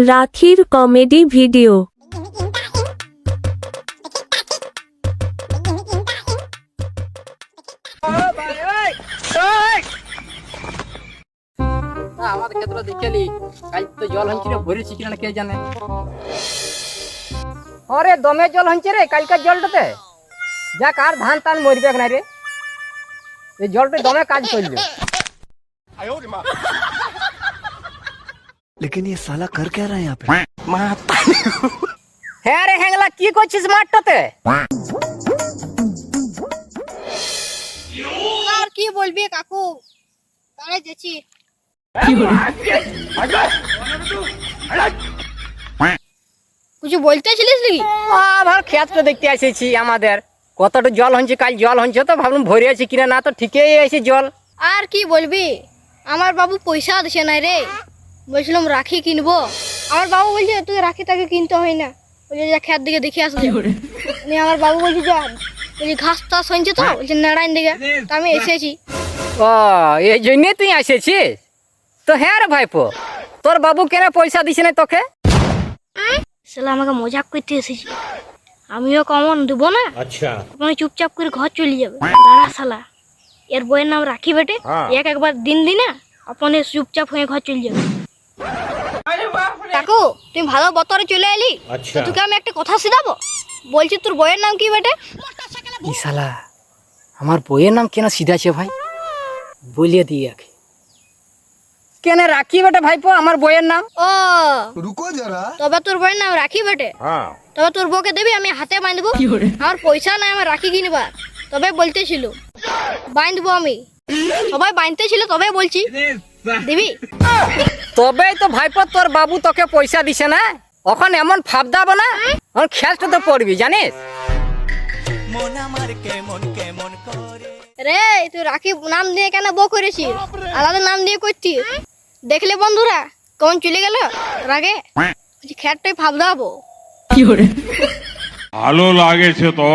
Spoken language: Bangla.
রাখির কমেডি ভিডিও। আমাদের ক্ষেত্রে দেখলি কাল তো জল হচ্ছে রে, ভরেছি কিনা কে জানে। আরে দমে জল হচ্ছে রে কালকার জলটাতে, যাক আর ধান টান মরবে না রে, এই জলটা দমে কাজ করলো। लेकिन ये साला कर क्या रहा है यहाँ पे? হ্যাঁ রে হ্যাংলা, কি করছিস মাঠটাতে? আর কি বলবি কাকু, তাহলে যাচ্ছি। কিছু বলতেছিলিস নাকি? আবার ক্ষেতটা দেখতে এসেছি আমাদের, কতটা জল হচ্ছে, কাল জল হচ্ছে তো ভাবলাম ভরে আছে কিনা, না তো ঠিকই আছে জল। আর কি বলবি, আমার বাবু পয়সা দিছে না রে, বলছিলাম রাখি কিনবো। আমার বাবু বলছে তুই রাখি তাকে কিনতে হয় না, বলছে যা খেত দিকে দেখে আসবে। আমার বাবু বলছে যা, বলছি ঘাস টাস হয়েছে তো, বলছে নারায়ণ দিকে, তা আমি এসেছি। ও এই জন্যে তুই আসেছিস তো? হ্যাঁ রে ভাইপো, তোর বাবু কেন পয়সা দিছে না তোকে? শালা আমাকে মজাক করতে এসেছি, আমিও কমন দেবো না। আচ্ছা, আপনি চুপচাপ করে ঘর চলে যাবে। দাঁড়া শালা, এর বইয়ের নাম রাখি বেটে, একবার দিন দিনা আপনি চুপচাপ হয়ে ঘর চলে যাবে। কাকু তুমি ভালো বতরে চলে এলি, তো তোকে আমি একটা কথা শিখাবো। বলছি তোর বইয়ের নাম কি বেটে? ই শালা, আমার বইয়ের নাম কেন সিধাছে ভাই, বলিয়ে দিয়ে রাখি। কেন রাখি বেটা ভাইপো আমার বইয়ের নাম? ও रुको जरा। তবে তোর বইয়ের নাম রাখি বেটে, তবে তোর বউকে দেবি, আমি হাতে বাঁধবো। আমার পয়সা নাই আমার রাখি কিনবার, তবে বলতেছিল বাঁধবো আমি, সবাই বাঁধতেছিল তবে বলছি দিবি। তবেই তো ভাইপো তোর বাবু তোকে পয়সা দিছে না, এখন এমন ফাপ দাবো না, এখন খেলতে তো পড়বি জানিস। রে তুই রাখি নাম দিয়ে কেন বউ করেছিস, আলাদা নাম দিয়ে করছিস? দেখলে বন্ধুরা কেমন চলে গেল রাগে, খেটটাই ফাপ দাবো। ভালো লাগেছে তো।